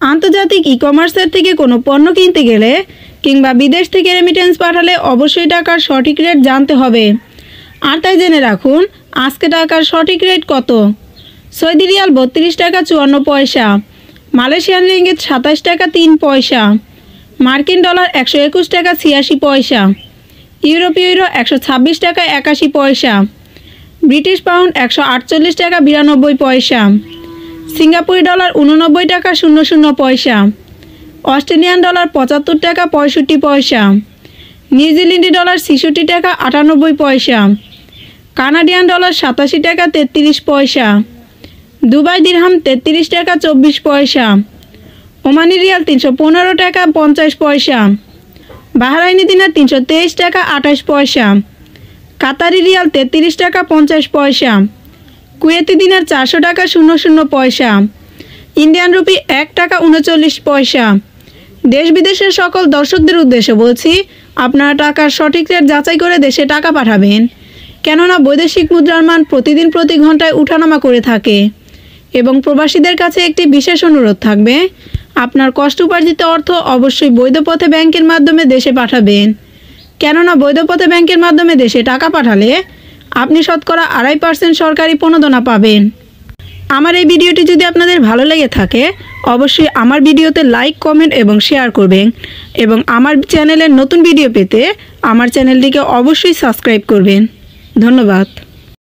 আন্তর্জাতিক ই-কমার্সের থেকে কোনো পণ্য কিনতে গেলে কিংবা বিদেশ থেকে রেমিটেন্স পাঠালে অবশ্যই টাকার সঠিক রেট জানতে হবে। আর তাই জেনে রাখুন আজকে টাকার সঠিক রেট কত। সৌদি রিয়াল 32 টাকা 54 পয়সা, মালয়েশিয়ান রিঙ্গিত 27 টাকা 3 পয়সা, মার্কিন ডলার 121 টাকা 86 পয়সা, ইউরোপীয় ইউরো 126 টাকা 81 পয়সা, ব্রিটিশ পাউন্ড 148 টাকা 92 পয়সা, সিঙ্গাপুরি ডলার 89 টাকা 00 পয়সা, অস্ট্রেলিয়ান ডলার 75 টাকা 65 পয়সা, নিউজিল্যান্ডি ডলার 66 টাকা 98 পয়সা, কানাডিয়ান ডলার 87 টাকা 33 পয়সা, দুবাই দিরহাম 33 টাকা 24 পয়সা, ওমানি রিয়াল 315 টাকা 50 পয়সা, বাহরাইনি দিনার 323 টাকা 28 পয়সা, কাতারি রিয়াল 33 টাকা 50 পয়সা, কুয়েতি দিনার 400 টাকা 00 পয়সা, ইন্ডিয়ান রুপি 1 টাকা 39 পয়সা। দেশ বিদেশের সকল দর্শকদের উদ্দেশ্যে বলছি, আপনারা টাকার সঠিক রেট যাচাই করে দেশে টাকা পাঠাবেন, কেননা বৈদেশিক মুদ্রার মান প্রতিদিন প্রতি ঘন্টায় উঠানামা করে থাকে। এবং প্রবাসীদের কাছে একটি বিশেষ অনুরোধ থাকবে, আপনার কষ্ট উপার্জিত অর্থ অবশ্যই বৈধ পথে ব্যাংকের মাধ্যমে দেশে পাঠাবেন, কেননা বৈধ পথে ব্যাংকের মাধ্যমে দেশে টাকা পাঠালে আপনি শতকরা 2.5% সরকারি প্রণোদনা পাবেন। আমার এই ভিডিওটি যদি আপনাদের ভালো লেগে থাকে অবশ্যই আমার ভিডিওতে লাইক, কমেন্ট এবং শেয়ার করবেন এবং আমার চ্যানেলের নতুন ভিডিও পেতে আমার চ্যানেলটিকে অবশ্যই সাবস্ক্রাইব করবেন। ধন্যবাদ।